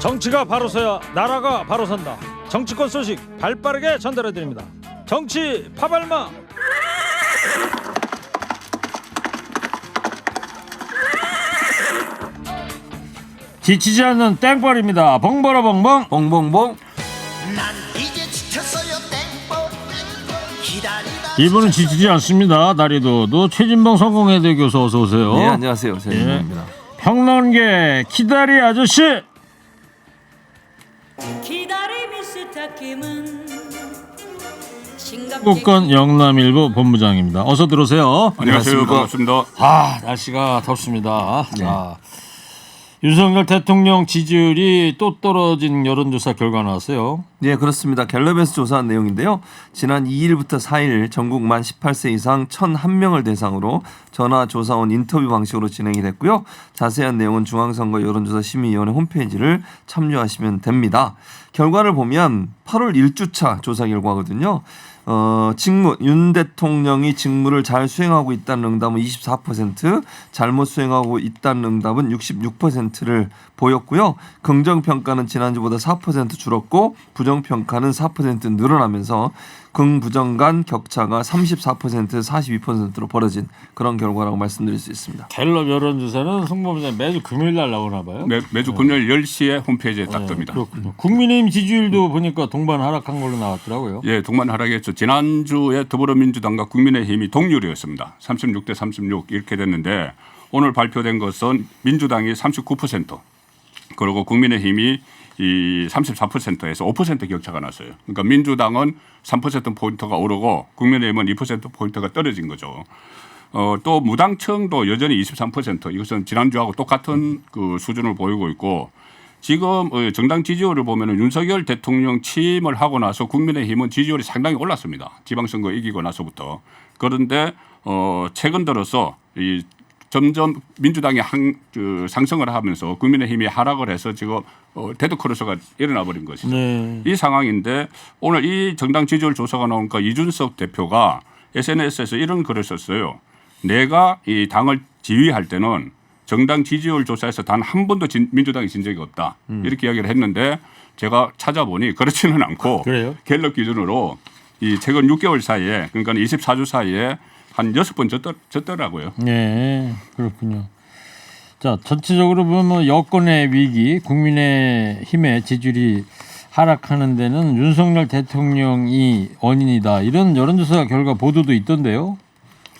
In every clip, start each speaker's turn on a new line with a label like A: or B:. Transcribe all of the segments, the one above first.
A: 정치가 바로 서야 나라가 바로 선다. 정치권 소식 발빠르게 전달해드립니다. 정치 파발마. 지치지 않는 땡벌입니다. 봉벌어 봉봉.
B: 봉봉봉.
C: 난 이제 지쳤어요 땡벌 기다리다
A: 이분은 지치지 않습니다. 다리도도 최진봉 성공회대 교수 어서 오세요.
B: 네, 안녕하세요. 최진봉입니다.
A: 평론계 기다리 아저씨.
D: 기다림이 스타김은
A: 국건 영남일보 본부장입니다. 어서 들어오세요.
E: 안녕하세요. 반갑습니다.
A: 날씨가 덥습니다. 자, 윤석열 대통령 지지율이 또 떨어진 여론조사 결과 나왔어요.
B: 네, 그렇습니다. 갤럽에서 조사한 내용인데요. 지난 2일부터 4일 전국 만 18세 이상 1,001명을 대상으로 전화조사원 인터뷰 방식으로 진행이 됐고요. 자세한 내용은 중앙선거 여론조사 심의위원회 홈페이지를 참조하시면 됩니다. 결과를 보면 8월 1주차 조사 결과거든요. 직무, 윤 대통령이 직무를 잘 수행하고 있다는 응답은 24%, 잘못 수행하고 있다는 응답은 66%를 보였고요. 긍정평가는 지난주보다 4% 줄었고 부정평가는 4% 늘어나면서 긍부정 간 격차가 34% 42%로 벌어진 그런 결과라고 말씀드릴 수 있습니다.
A: 갤럽 여론조사는 송범장 매주 금요일 날 나오나 봐요.
E: 매주 금요일 10시에 홈페이지에 딱 뜹니다.
A: 그렇군요. 국민의힘 지지율도 보니까 동반 하락한 걸로 나왔더라고요.
E: 예, 동반 하락했죠. 지난주에 더불어민주당과 국민의힘이 동률이었습니다. 36대 36 이렇게 됐는데 오늘 발표된 것은 민주당이 39% 그리고 국민의힘이 이 34%에서 5% 격차가 났어요. 그러니까 민주당은 3%포인트가 오르고 국민의힘은 2%포인트가 떨어진 거죠. 또 무당층도 여전히 23%, 이것은 지난주하고 똑같은 그 수준을 보이고 있고 지금 정당 지지율을 보면 윤석열 대통령 취임을 하고 나서 국민의힘은 지지율이 상당히 올랐습니다. 지방선거 이기고 나서부터. 그런데 최근 들어서 이 점점 민주당이 상승을 하면서 국민의힘이 하락을 해서 지금 데드크로스가 일어나 버린 것이죠.
A: 네.
E: 이 상황인데 오늘 이 정당 지지율 조사가 나오니까 이준석 대표가 SNS에서 이런 글을 썼어요. 내가 이 당을 지휘할 때는 정당 지지율 조사에서 단 한 번도 민주당이 진 적이 없다. 이렇게 이야기를 했는데 제가 찾아보니 그렇지는 않고
A: 그래요?
E: 갤럽 기준으로 이 최근 6개월 사이에 그러니까 24주 사이에 한 6번 졌더라고요.
A: 네, 그렇군요. 자, 전체적으로 보면 여권의 위기, 국민의힘의 지지율이 하락하는 데는 윤석열 대통령이 원인이다. 이런 여론조사 결과 보도도 있던데요.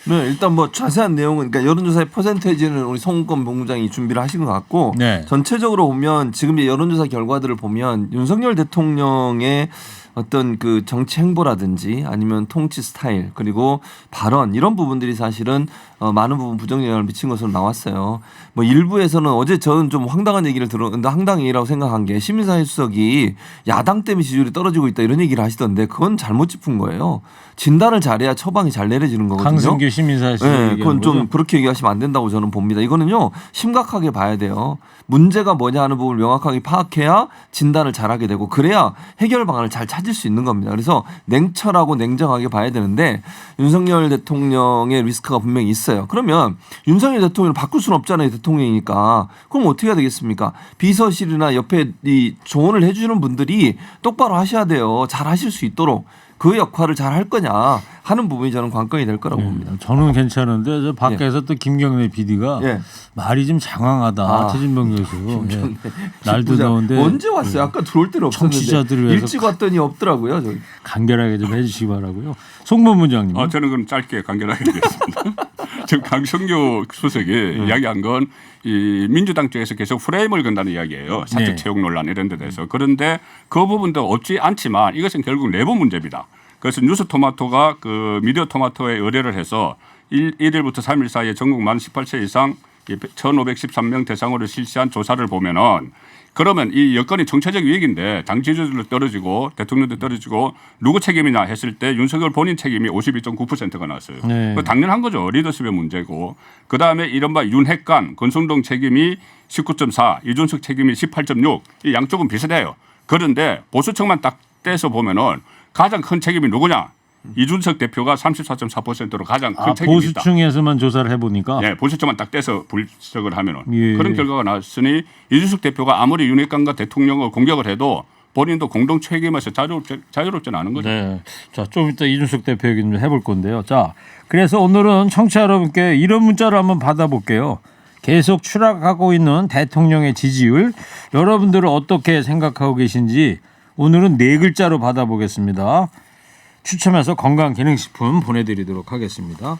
B: 네, 일단 뭐 자세한 내용은 그러니까 여론조사의 퍼센테이지는 우리 송건 본부장이 준비를 하신 것 같고
A: 네.
B: 전체적으로 보면 지금 여론조사 결과들을 보면 윤석열 대통령의 어떤 그 정치 행보라든지 아니면 통치 스타일 그리고 발언 이런 부분들이 사실은 많은 부분 부정영향을 미친 것으로 나왔어요. 뭐 일부에서는 어제 저는 좀 황당한 얘기를 들었는데 황당 얘기라고 생각한 게 시민사회 수석이 야당 때문에 지지율이 떨어지고 있다 이런 얘기를 하시던데 그건 잘못 짚은 거예요. 진단을 잘해야 처방이 잘 내려지는 거거든요.
A: 강승규 시민사회 수석
B: 네,
A: 얘기하는
B: 그건 좀
A: 거죠?
B: 그렇게 얘기하시면 안 된다고 저는 봅니다. 이거는요 심각하게 봐야 돼요. 문제가 뭐냐 하는 부분을 명확하게 파악해야 진단을 잘하게 되고 그래야 해결 방안을 잘 찾을 수 있는 겁니다. 그래서 냉철하고 냉정하게 봐야 되는데 윤석열 대통령의 리스크가 분명히 있어요. 그러면 윤석열 대통령을 바꿀 수는 없잖아요. 대통령이니까. 그럼 어떻게 해야 되겠습니까? 비서실이나 옆에 이 조언을 해주는 분들이 똑바로 하셔야 돼요. 잘 하실 수 있도록. 그 역할을 잘 할 거냐 하는 부분이 저는 관건이 될 거라고 봅니다.
A: 저는 괜찮은데 저 밖에서 또 김경래 PD가
B: 예.
A: 말이 좀 장황하다. 최진봉 교수. 예. 날도
B: 부장,
A: 더운데
B: 언제 왔어요? 아까 들어올 때는 없었는데
A: 청취자들을 위해서
B: 일찍 왔더니 없더라고요. 저기.
A: 간결하게 좀 해주시기 바라고요. 송범 부장님.
E: 저는 그럼 짧게 간결하게 하겠습니다. 지금 강성규 수석이 이야기한 건 이 민주당 쪽에서 계속 프레임을 건다는 이야기예요. 사적 채용 논란 이런 데 대해서. 그런데 그 부분도 없지 않지만 이것은 결국 내부 문제입니다. 그래서 뉴스토마토가 그 미디어토마토에 의뢰를 해서 1일부터 3일 사이에 전국 만 18세 이상 1,513명 대상으로 실시한 조사를 보면은 그러면 이 여건이 정체적 위기인데 당 지지율도 떨어지고 대통령도 떨어지고 누구 책임이냐 했을 때 윤석열 본인 책임이 52.9%가 나왔어요.
A: 네.
E: 당연한 거죠. 리더십의 문제고. 그다음에 이른바 윤핵관 권성동 책임이 19.4 이준석 책임이 18.6 이 양쪽은 비슷해요. 그런데 보수층만 딱 떼서 보면은 가장 큰 책임이 누구냐. 이준석 대표가 34.4%로 가장 큰 책임이 있다.
A: 보수층에서만 조사를 해보니까
E: 네, 보수층만 딱 떼서 분석을 하면은
A: 예.
E: 그런 결과가 나왔으니 이준석 대표가 아무리 윤핵관과 대통령을 공격을 해도 본인도 공동 책임에서 자유롭지는 않은 거죠.
A: 네. 자, 좀 이따 이준석 대표 얘기 좀 해볼 건데요. 자, 그래서 오늘은 청취자 여러분께 이런 문자를 한번 받아볼게요. 계속 추락하고 있는 대통령의 지지율, 여러분들은 어떻게 생각하고 계신지 오늘은 4글자로 받아보겠습니다. 추첨해서 건강기능식품 보내드리도록 하겠습니다.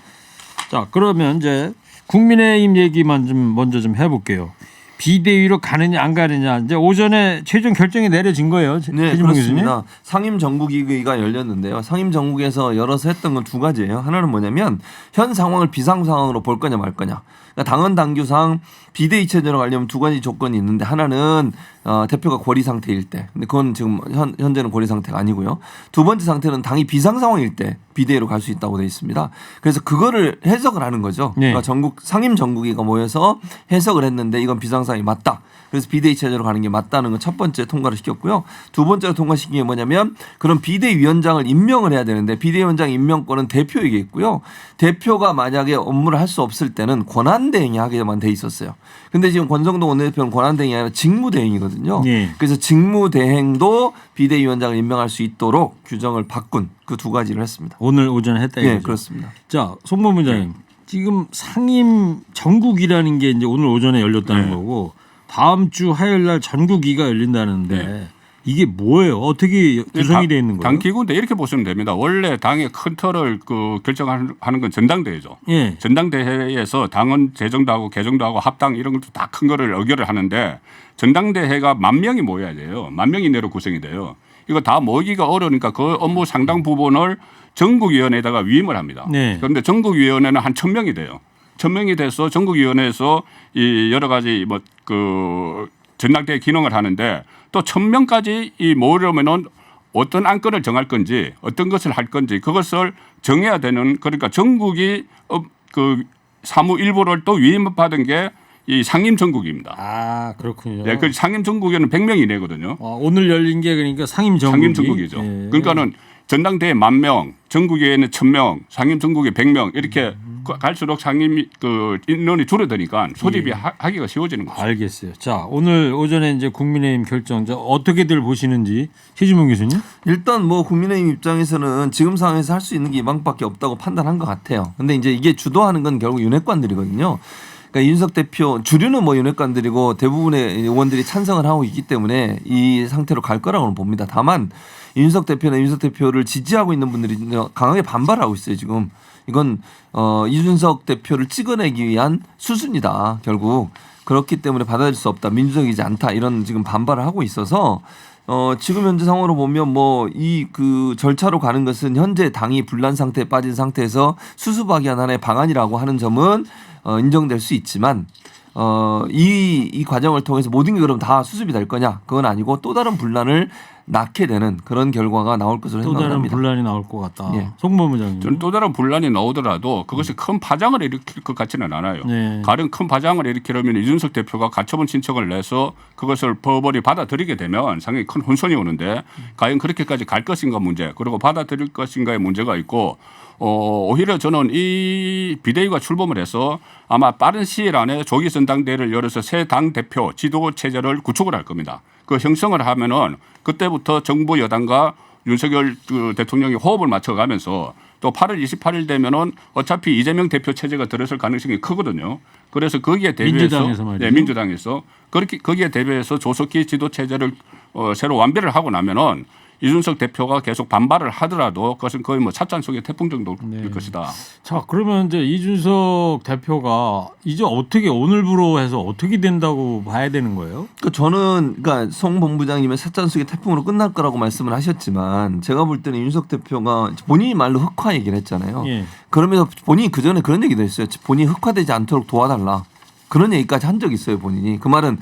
A: 자, 그러면 이제 국민의힘 얘기만 좀 먼저 좀 해볼게요. 비대위로 가느냐 안 가느냐 이제 오전에 최종 결정이 내려진 거예요.
B: 네,
A: 최진봉 교수님.
B: 그렇습니다. 상임정국위가 열렸는데요. 상임정국에서 열어서 했던 건 2가지예요. 하나는 뭐냐면 현 상황을 비상 상황으로 볼 거냐 말 거냐. 그러니까 당헌 당규상 비대위 체제로 가려면 2가지 조건이 있는데 하나는 대표가 고리 상태일 때. 근데 그건 지금 현재는 고리 상태가 아니고요. 2번째 상태는 당이 비상 상황일 때 비대위로 갈 수 있다고 돼 있습니다. 그래서 그거를 해석을 하는 거죠.
A: 네.
B: 그러니까 상임정국위가 모여서 해석을 했는데 이건 비상 상황이 맞다. 그래서 비대위 체제로 가는 게 맞다는 건 첫 번째 통과를 시켰고요. 2번째로 통과시킨 게 뭐냐면 그런 비대위원장을 임명을 해야 되는데 비대위원장 임명권은 대표에게 있고요. 대표가 만약에 업무를 할 수 없을 때는 권한대행이 하게만 돼 있었어요. 근데 지금 권성동 원내대표는 권한대행이 아니라 직무대행이거든요.
A: 네.
B: 그래서 직무대행도 비대위원장을 임명할 수 있도록 규정을 바꾼 그 2가지를 했습니다.
A: 오늘 오전에 했다 이거죠.
B: 네, 그렇습니다.
A: 자, 송범 부장님. 지금 상임 전국이라는 게 이제 오늘 오전에 열렸다는
E: 네.
A: 거고 다음 주 화요일 날 전국위가 열린다는데
E: 네.
A: 이게 뭐예요? 어떻게 구성이 되어 있는 거예요?
E: 당 기구인데 이렇게 보시면 됩니다. 원래 당의 큰 틀을 결정하는 건 전당대회죠.
A: 예.
E: 전당대회에서 당헌 제정도 하고 개정도 하고 합당 이런 것도 다 큰 거를 의결을 하는데 전당대회가 10,000명이 모여야 돼요. 10,000명 이내로 구성이 돼요. 이거 다 모이기가 어려우니까 그 업무 상당 부분을 전국위원회에다가 위임을 합니다.
A: 네.
E: 그런데 전국위원회는 한 1,000명이 돼요. 1,000명이 돼서 전국위원회에서 이 여러 가지 전당대회 기능을 하는데 또 1,000명까지 이 모으려면은 어떤 안건을 정할 건지 어떤 것을 할 건지 그것을 정해야 되는 그러니까 전국이 그 사무 일부를 또 위임받은 게 이 상임 전국입니다.
A: 아, 그렇군요.
E: 네, 그 상임 전국에는 100명 이내거든요.
A: 오늘 열린 게 그러니까 상임 전국이.
E: 상임 전국이죠.
A: 예.
E: 그러니까는 전당대회 10,000명, 전국에는 1,000명, 상임 전국에 100명 이렇게 갈수록 상임 인원이 줄어드니까 소집이 하기가 쉬워지는 거죠.
A: 알겠어요. 자, 오늘 오전에 이제 국민의힘 결정 어떻게들 보시는지 최진봉 교수님.
B: 일단 뭐 국민의힘 입장에서는 지금 상황에서 할 수 있는 게 이 방법밖에 없다고 판단한 것 같아요. 근데 이제 이게 주도하는 건 결국 윤핵관들이거든요. 그러니까 이준석 대표 주류는 뭐 윤핵관들이고 대부분의 의원들이 찬성을 하고 있기 때문에 이 상태로 갈 거라고는 봅니다. 다만 이준석 대표나 이준석 대표를 지지하고 있는 분들이 강하게 반발하고 있어요. 지금 이건 이준석 대표를 찍어내기 위한 수순이다. 결국 그렇기 때문에 받아들일 수 없다. 민주적이지 않다. 이런 지금 반발을 하고 있어서 지금 현재 상황으로 보면 뭐 이 그 절차로 가는 것은 현재 당이 분란 상태에 빠진 상태에서 수습하기 하나의 방안이라고 하는 점은 인정될 수 있지만 이 과정을 통해서 모든 게 그럼 다 수습이 될 거냐? 그건 아니고 또 다른 분란을 낳게 되는 그런 결과가 나올 것으로
A: 또 다른
B: 생각합니다.
A: 분란이 나올 것 같다.
B: 예.
A: 송범 부장님.
E: 저는 또 다른 분란이 나오더라도 그것이 큰 파장을 일으킬 것 같지는 않아요.
A: 네.
E: 가령 큰 파장을 일으키려면 이준석 대표가 가처분 신청을 내서 그것을 법원이 받아들이게 되면 상당히 큰 혼선이 오는데 과연 그렇게까지 갈 것인가 문제 그리고 받아들일 것인가의 문제가 있고 오히려 저는 이 비대위가 출범을 해서 아마 빠른 시일 안에 조기 전당대회를 열어서 새 당 대표 지도 체제를 구축을 할 겁니다. 그 형성을 하면은 그때부터 정부 여당과 윤석열 대통령이 호흡을 맞춰가면서 또 8월 28일 되면은 어차피 이재명 대표 체제가 들어설 가능성이 크거든요. 그래서 거기에 대비해서
A: 민주당에서 말이죠.
E: 네, 민주당에서 그렇게 거기에 대비해서 조속히 지도 체제를 새로 완비를 하고 나면은 이준석 대표가 계속 반발을 하더라도 그것은 거의 뭐 찻잔 속의 태풍 정도일 것이다.
A: 자, 그러면 이제 이준석 대표가 이제 어떻게 오늘부로 해서 어떻게 된다고 봐야 되는 거예요?
B: 그러니까 저는 그러니까 송 본부장님의 찻잔 속의 태풍으로 끝날 거라고 말씀을 하셨지만 제가 볼 때는 윤석 대표가 본인이 말로 흑화 얘기를 했잖아요.
A: 예.
B: 그러면서 본인이 그 전에 그런 얘기도 했어요. 본인이 흑화되지 않도록 도와달라. 그런 얘기까지 한 적이 있어요. 본인이. 그 말은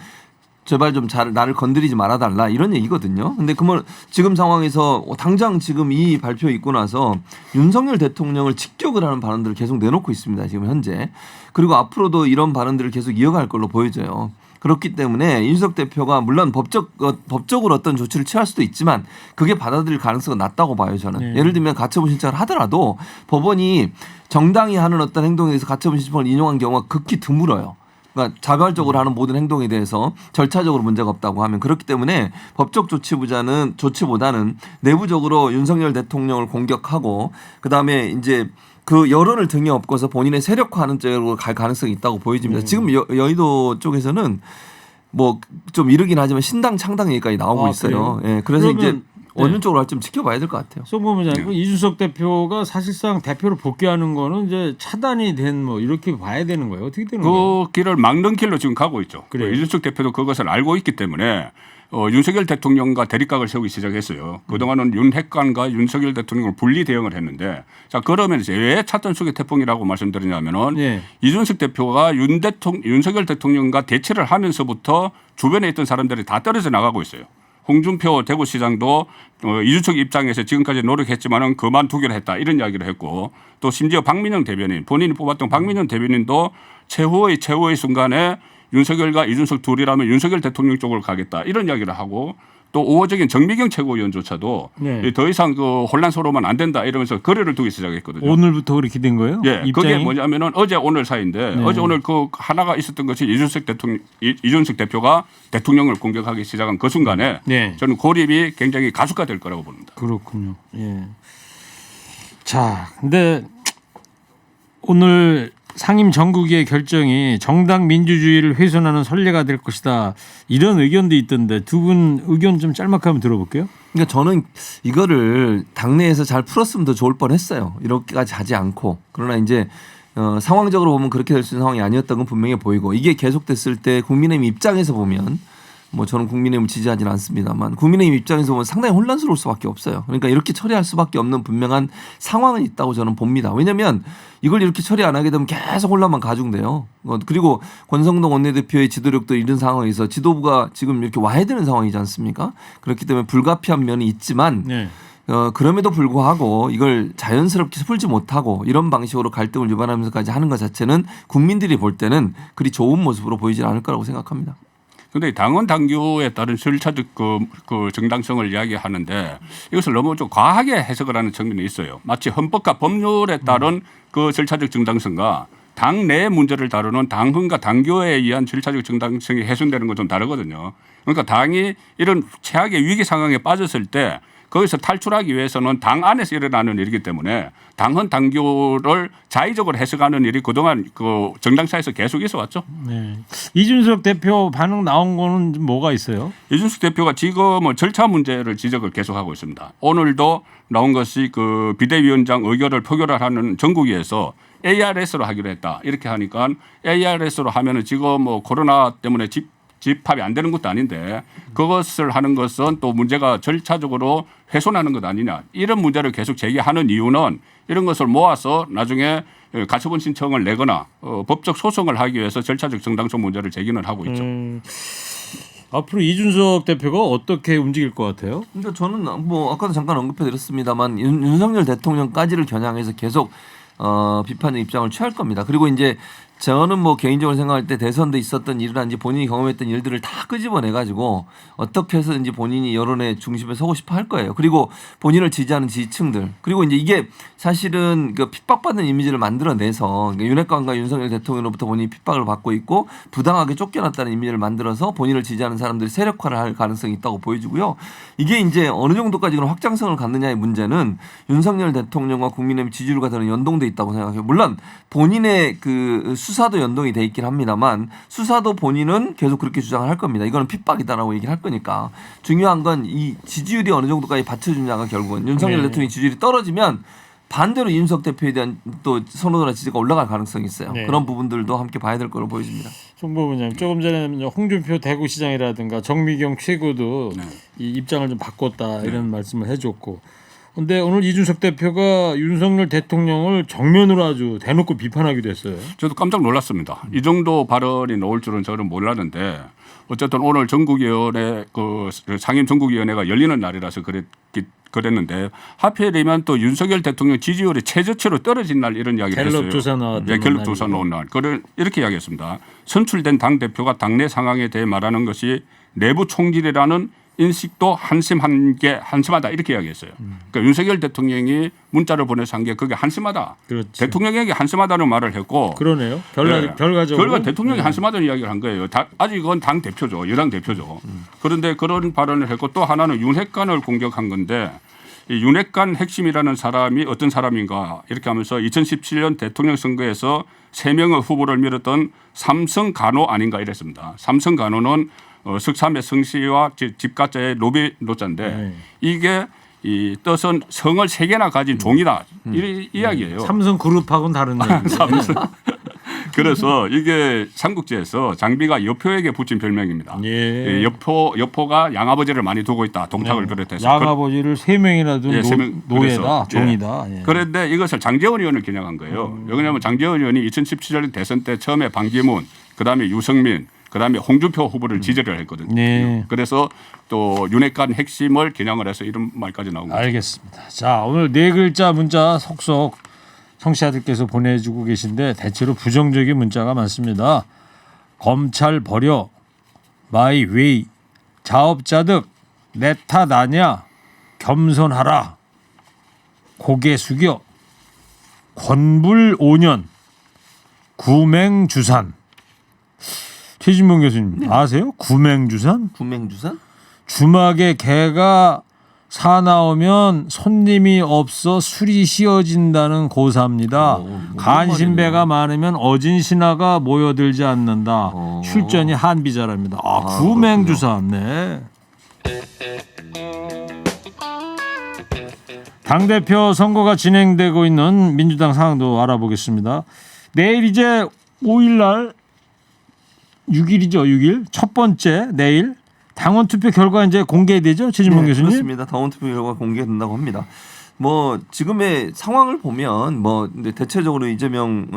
B: 제발 좀 나를 건드리지 말아달라 이런 얘기거든요. 근데 그러면 지금 상황에서 당장 지금 이 발표 있고 나서 윤석열 대통령을 직격을 하는 발언들을 계속 내놓고 있습니다. 지금 현재. 그리고 앞으로도 이런 발언들을 계속 이어갈 걸로 보여져요. 그렇기 때문에 이준석 대표가 물론 법적으로 어떤 조치를 취할 수도 있지만 그게 받아들일 가능성은 낮다고 봐요 저는.
A: 네.
B: 예를 들면 가처분 신청을 하더라도 법원이 정당이 하는 어떤 행동에 대해서 가처분 신청을 인용한 경우가 극히 드물어요. 그러니까 자발적으로 하는 모든 행동에 대해서 절차적으로 문제가 없다고 하면 그렇기 때문에 법적 조치보다는 내부적으로 윤석열 대통령을 공격하고 그다음에 이제 그 여론을 등에 업고서 본인의 세력화하는 쪽으로 갈 가능성이 있다고 보여집니다. 지금 여의도 쪽에서는 뭐 좀 이르긴 하지만 신당 창당 얘기까지 나오고 있어요. 예, 그래서 이제 어느 쪽으로 할지 좀 지켜봐야 될 것 같아요.
A: 송 본부장님, 이준석 대표가 사실상 대표를 복귀하는 거는 이제 차단이 된 뭐 이렇게 봐야 되는 거예요. 어떻게 되는 거예요?
E: 그 길을 막는 길로 지금 가고 있죠.
A: 그래요.
E: 이준석 대표도 그것을 알고 있기 때문에 윤석열 대통령과 대립각을 세우기 시작했어요. 그동안은 윤핵관과 윤석열 대통령을 분리 대응을 했는데 자 그러면 이제 왜 찻돈속의 태풍이라고 말씀드리냐면은
A: 예.
E: 이준석 대표가 윤석열 대통령과 대치를 하면서부터 주변에 있던 사람들이 다 떨어져 나가고 있어요. 홍준표 대구시장도 이준석 입장에서 지금까지 노력했지만은 그만두기로 했다 이런 이야기를 했고 또 심지어 박민영 대변인 본인이 뽑았던 박민영 대변인도 최후의 순간에 윤석열과 이준석 둘이라면 윤석열 대통령 쪽으로 가겠다 이런 이야기를 하고 또 우호적인 정미경 최고위원조차도
A: 네.
E: 더 이상 그 혼란스러우면 안 된다 이러면서 거래를 두기 시작했거든요.
A: 오늘부터 그렇게 된 거예요?
E: 예,
A: 입장이?
E: 그게 뭐냐면은 어제 오늘 사이인데
A: 네.
E: 어제 오늘 그 하나가 있었던 것이 이준석 대표가 대통령을 공격하기 시작한 그 순간에
A: 네.
E: 저는 고립이 굉장히 가속화될 거라고 봅니다.
A: 그렇군요. 예. 자, 근데 오늘 상임 정국의 결정이 정당 민주주의를 훼손하는 선례가 될 것이다. 이런 의견도 있던데 두 분 의견 좀 짤막하게 한번 들어볼게요.
B: 그러니까 저는 이거를 당내에서 잘 풀었으면 더 좋을 뻔했어요. 이렇게까지 하지 않고 그러나 이제 상황적으로 보면 그렇게 될 수 있는 상황이 아니었던 건 분명해 보이고 이게 계속됐을 때 국민의힘 입장에서 보면 뭐 저는 국민의힘을 지지하지는 않습니다만 국민의힘 입장에서 보면 상당히 혼란스러울 수밖에 없어요. 그러니까 이렇게 처리할 수밖에 없는 분명한 상황은 있다고 저는 봅니다. 왜냐하면 이걸 이렇게 처리 안 하게 되면 계속 혼란만 가중돼요. 그리고 권성동 원내대표의 지도력도 이런 상황에서 지도부가 지금 이렇게 와야 되는 상황이지 않습니까? 그렇기 때문에 불가피한 면이 있지만
A: 네.
B: 그럼에도 불구하고 이걸 자연스럽게 풀지 못하고 이런 방식으로 갈등을 유발하면서까지 하는 것 자체는 국민들이 볼 때는 그리 좋은 모습으로 보이지 않을 거라고 생각합니다.
E: 그런데 당원 당규에 따른 절차적 그 정당성을 이야기하는데 이것을 너무 좀 과하게 해석을 하는 측면이 있어요. 마치 헌법과 법률에 따른 그 절차적 정당성과 당 내 문제를 다루는 당헌과 당규에 의한 절차적 정당성이 훼손되는 건 좀 다르거든요. 그러니까 당이 이런 최악의 위기 상황에 빠졌을 때 거기서 탈출하기 위해서는 당 안에서 일어나는 일이기 때문에 당헌 당규를 자의적으로 해석하는 일이 그동안 그 정당사에서 계속 있어 왔죠.
A: 네. 이준석 대표 반응 나온 거는 좀 뭐가 있어요?
E: 이준석 대표가 지금은 절차 문제를 지적을 계속하고 있습니다. 오늘도 나온 것이 그 비대위원장 의결을 표결을 하는 전국위에서 ARS로 하기로 했다. 이렇게 하니까 ARS로 하면은 지금 뭐 코로나 때문에 집합이 안 되는 것도 아닌데 그것을 하는 것은 또 문제가 절차적으로 훼손하는 것 아니냐. 이런 문제를 계속 제기하는 이유는 이런 것을 모아서 나중에 가처분 신청을 내거나 법적 소송을 하기 위해서 절차적 정당성 문제를 제기는 하고 있죠.
A: 앞으로 이준석 대표가 어떻게 움직일 것 같아요?
B: 그러니까 저는 뭐 아까도 잠깐 언급해드렸습니다만 윤석열 대통령까지를 겨냥해서 계속 비판의 입장을 취할 겁니다. 그리고 이제 저는 뭐 개인적으로 생각할 때 대선도 있었던 일이라든지 본인이 경험했던 일들을 다 끄집어내 가지고 어떻게 해서든지 본인이 여론의 중심에 서고 싶어 할 거예요. 그리고 본인을 지지하는 지지층들 그리고 이제 이게 사실은 그 핍박받는 이미지를 만들어내서 그러니까 윤핵관과 윤석열 대통령으로부터 본인이 핍박을 받고 있고 부당하게 쫓겨났다는 이미지를 만들어서 본인을 지지하는 사람들이 세력화를 할 가능성이 있다고 보여지고요. 이게 이제 어느 정도까지 그런 확장성을 갖느냐의 문제는 윤석열 대통령과 국민의힘 지지율과 저는 연동돼 있다고 생각해요. 물론 본인의 그 수사도 연동이 돼 있긴 합니다만 수사도 본인은 계속 그렇게 주장을 할 겁니다. 이거는 핍박이다라고 얘기를 할 거니까 중요한 건 이 지지율이 어느 정도까지 받쳐주냐가 결국은 윤석열 대통령이 지지율이 떨어지면 반대로 이준석 대표에 대한 또 선호도나 지지가 올라갈 가능성이 있어요.
A: 네.
B: 그런 부분들도 함께 봐야 될 거로 보여집니다.
A: 송 본부장님 조금 전에 홍준표 대구시장이라든가 정미경 최고도 이 입장을 좀 바꿨다 이런 말씀을 해줬고 근데 오늘 이준석 대표가 윤석열 대통령을 정면으로 아주 대놓고 비판하기도 했어요.
E: 저도 깜짝 놀랐습니다. 이 정도 발언이 나올 줄은 저는 몰랐는데 어쨌든 오늘 전국위원회 그 상임 전국위원회가 열리는 날이라서 그랬는데 하필이면 또 윤석열 대통령 지지율이 최저치로 떨어진 날 이런 이야기를 했어요.
A: 갤럽 조사 나왔던
E: 네, 갤럽 조사 나온 날. 그를 이렇게 이야기했습니다. 선출된 당 대표가 당내 상황에 대해 말하는 것이 내부 총질이라는 인식도 한심하다 이렇게 이야기했어요. 그러니까 윤석열 대통령이 문자를 보내서 한 게 그게 한심하다.
A: 그렇지.
E: 대통령에게 한심하다는 말을 했고
A: 그러네요.
E: 네.
A: 결과적으로
E: 결과 대통령이 한심하다는 이야기를 한 거예요. 아직은 당 대표죠. 여당 대표죠. 그런데 그런 발언을 했고 또 하나는 윤핵관을 공격한 건데 이 윤핵관 핵심이라는 사람이 어떤 사람인가 이렇게 하면서 2017년 대통령 선거에서 3명의 후보를 밀었던 삼성간호 아닌가 이랬습니다. 삼성간호는 석삼의 성씨와 집가자의 노비노자인데
A: 네.
E: 이게 이 뜻은 성을 3개나 가진 종이다 이 이야기예요.
A: 삼성그룹하고는 다른 얘기.
E: 삼성. 그래서 이게 삼국지에서 장비가 여표에게 붙인 별명입니다.
A: 예.
E: 여포가 양아버지를 많이 두고 있다. 동탁을 비롯해서.
A: 양아버지를 3명이나 둔
E: 예, 세 명.
A: 노예다.
E: 그래서,
A: 종이다. 예.
E: 그런데 이것을 장제원 의원을 겨냥한 거예요. 왜냐하면 장제원 의원이 2017년 대선 때 처음에 반기문, 그다음에 유승민, 그다음에 홍준표 후보를 지지를 했거든요.
A: 네.
E: 그래서 또 윤핵관 핵심을 겨냥을 해서 이런 말까지 나온 거죠.
A: 알겠습니다. 자, 오늘 4글자 문자 속속 청취자들께서 보내주고 계신데 대체로 부정적인 문자가 많습니다. 검찰 버려, 마이 웨이, 자업자득, 내 탓 아냐, 겸손하라, 고개 숙여, 권불 5년, 구맹주산. 최진봉 교수님 아세요? 구맹주산?
B: 구맹주산?
A: 주막에 개가 사나오면 손님이 없어 술이 씌어진다는 고사입니다. 간신배가 많으면 어진 신하가 모여들지 않는다. 출전이 한비자랍니다. 구맹주산. 네. 당대표 선거가 진행되고 있는 민주당 상황도 알아보겠습니다. 내일 이제 5일날 6일이죠. 6일 첫 번째 내일 당원 투표 결과 이제 공개되죠. 최진봉 교수님.
B: 그렇습니다. 당원 투표 결과 공개된다고 합니다. 뭐 지금의 상황을 보면 뭐 근데 대체적으로 이재명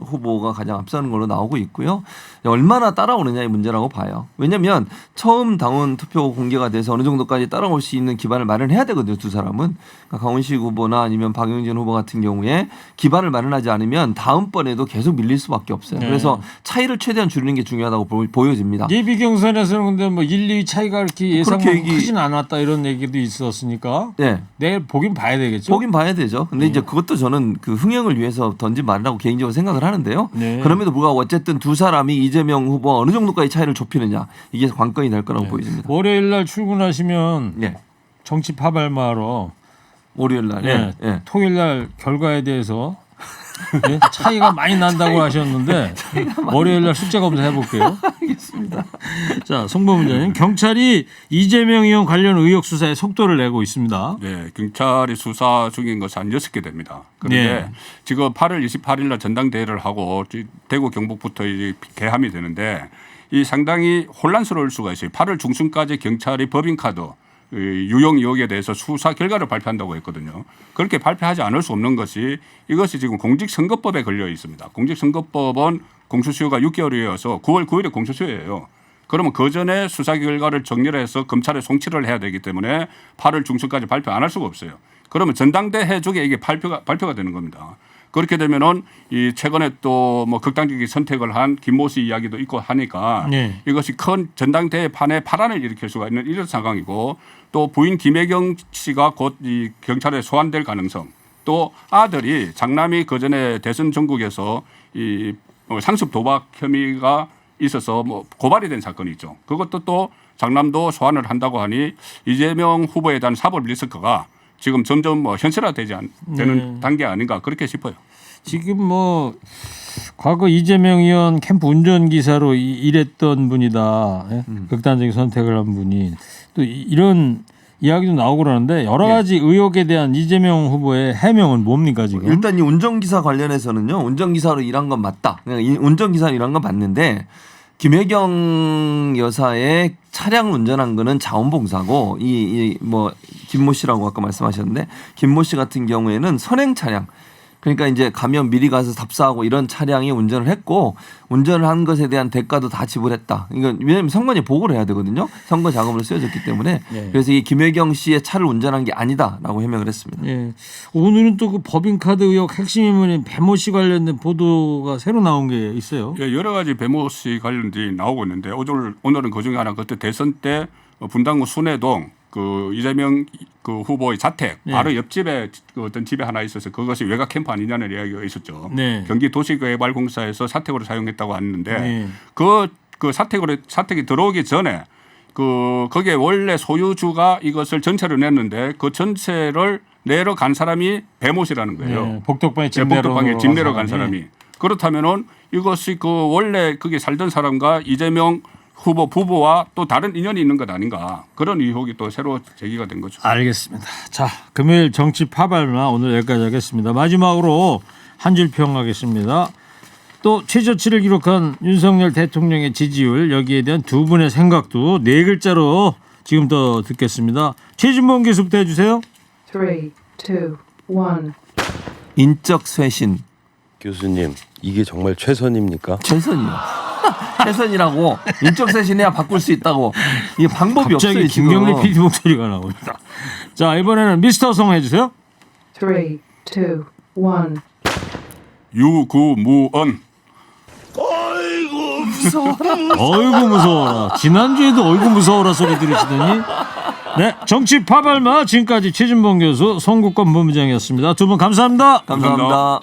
B: 후보가 가장 앞서는 걸로 나오고 있고요. 얼마나 따라오느냐의 문제라고 봐요. 왜냐하면 처음 당원 투표 공개가 돼서 어느 정도까지 따라올 수 있는 기반을 마련해야 되거든요. 두 사람은. 그러니까 강훈식 후보나 아니면 박용진 후보 같은 경우에 기반을 마련하지 않으면 다음번에도 계속 밀릴 수밖에 없어요.
A: 네.
B: 그래서 차이를 최대한 줄이는 게 중요하다고 보여집니다.
A: 예비 경선에서는 근데 뭐 1, 2위 차이가 그렇게 예상보다
B: 그렇게
A: 크진 않았다 이런 얘기도 있었으니까
B: 네.
A: 내일 보긴 봐야 되겠죠.
B: 보긴 봐야 되죠. 근데 이제 그것도 저는 그 흥행을 위해서 던진 말이라고 개인적으로 생각을 하는데요.
A: 네.
B: 그럼에도 불구하고 어쨌든 두 사람이 이재명 후보와 어느 정도까지 차이를 좁히느냐 이게 관건이 될 거라고 보여집니다.
A: 월요일 날 출근하시면
B: 네.
A: 정치 파발마로
B: 월요일 날.
A: 네.
B: 네.
A: 토요일 날 결과에 대해서 네? 차이가 많이 난다고 하셨는데 월요일 날 숙제 검사 해볼게요.
B: 알겠습니다.
A: 자, 송보 문자님 경찰이 이재명 의원 관련 의혹 수사에 속도를 내고 있습니다.
E: 네, 경찰이 수사 중인 것이 한 6개 됩니다. 그런데
A: 네.
E: 지금 8월 28일 날 전당대회를 하고 대구 경북부터 이제 개함이 되는데 이 상당히 혼란스러울 수가 있어요. 8월 중순까지 경찰이 법인카드 유용 의혹에 대해서 수사 결과를 발표한다고 했거든요. 그렇게 발표하지 않을 수 없는 것이 이것이 지금 공직선거법에 걸려 있습니다. 공직선거법은 공소시효가 6개월이어서 9월 9일에 공소시효예요. 그러면 그 전에 수사 결과를 정렬해서 검찰에 송치를 해야 되기 때문에 8월 중순까지 발표 안 할 수가 없어요. 그러면 전당대회 쪽에 이게 발표가 되는 겁니다. 그렇게 되면은 이 최근에 또 뭐 극단적인 선택을 한 김모 씨 이야기도 있고 하니까
A: 네.
E: 이것이 큰 전당대회 판에 파란을 일으킬 수가 있는 이런 상황이고 또 부인 김혜경 씨가 곧 이 경찰에 소환될 가능성 또 아들이 장남이 그 전에 대선 전국에서 이 상습 도박 혐의가 있어서 뭐 고발이 된 사건이 있죠. 그것도 또 장남도 소환을 한다고 하니 이재명 후보에 대한 사법 리스크가 지금 점점 뭐 현실화되지 되는 단계 아닌가 그렇게 싶어요.
A: 지금 뭐 과거 이재명 의원 캠프 운전기사로 일했던 분이다. 예? 극단적인 선택을 한 분이 또 이런 이야기도 나오고 그러는데 여러 가지 의혹에 대한 이재명 후보의 해명은 뭡니까 지금?
B: 일단 이 운전기사 관련해서는요. 운전기사로 일한 건 맞다. 운전기사로 일한 건 맞는데 김혜경 여사의 차량을 운전한 거는 자원봉사고 이 뭐 김모 씨라고 아까 말씀하셨는데 김모 씨 같은 경우에는 선행 차량 그러니까 이제 가면 미리 가서 답사하고 이런 차량이 운전을 했고 운전을 한 것에 대한 대가도 다 지불했다. 이건 왜냐하면 선관위 보고를 해야 되거든요. 선거 작업으로 쓰여졌기 때문에
A: 네.
B: 그래서 이 김혜경 씨의 차를 운전한 게 아니다라고 해명을 했습니다.
A: 예. 오늘은 또 그 법인카드 의혹 핵심 인물인 배모 씨 관련된 보도가 새로 나온 게 있어요.
E: 예, 여러 가지 배모 씨 관련들이 나오고 있는데 오늘은 그중에 하나 그때 대선 때 분당구 순회동 그 이재명 그 후보의 자택
A: 네.
E: 바로 옆집에 그 어떤 집에 하나 있어서 그것이 외곽 캠프 아니냐는 이야기가 있었죠.
A: 네.
E: 경기 도시개발공사에서 사택으로 사용했다고 하는데
A: 네.
E: 그 사택이 들어오기 전에 거기에 원래 소유주가 이것을 전체를 냈는데 그 전체를 내러 간 사람이 배모 씨라는 거예요.
A: 네. 복덕방에
E: 복덕방에 집 내러 간 사람이. 그렇다면은 이것이 그 원래 거기 살던 사람과 이재명 후보 부부와 또 다른 인연이 있는 것 아닌가 그런 의혹이 또 새로 제기가 된 거죠.
A: 알겠습니다. 자, 금요일 정치 파발마 오늘 여기까지 하겠습니다. 마지막으로 한 줄 평하겠습니다. 또 최저치를 기록한 윤석열 대통령의 지지율 여기에 대한 두 분의 생각도 네 글자로 지금부터 듣겠습니다. 최진봉 교수부터 해주세요.
F: 3, 2, 1.
B: 인적 쇄신
G: 교수님 이게 정말 최선입니까?
B: 최선이요. 최선이라고 인적 쇄신해야 바꿀 수 있다고 이 방법이 없어요
A: 갑자기
B: 지금.
A: 김경래 PD 목소리가 나옵니다. 자, 이번에는 미스터 송 해주세요.
F: 3, 2, 1.
E: 유구무언.
A: 어이구 무서워라. 지난주에도 어이구 무서워라 소리 들으시더니. 네, 정치 파발마 지금까지 최진봉 교수 송국권 본부장이었습니다. 두 분 감사합니다.
B: 감사합니다.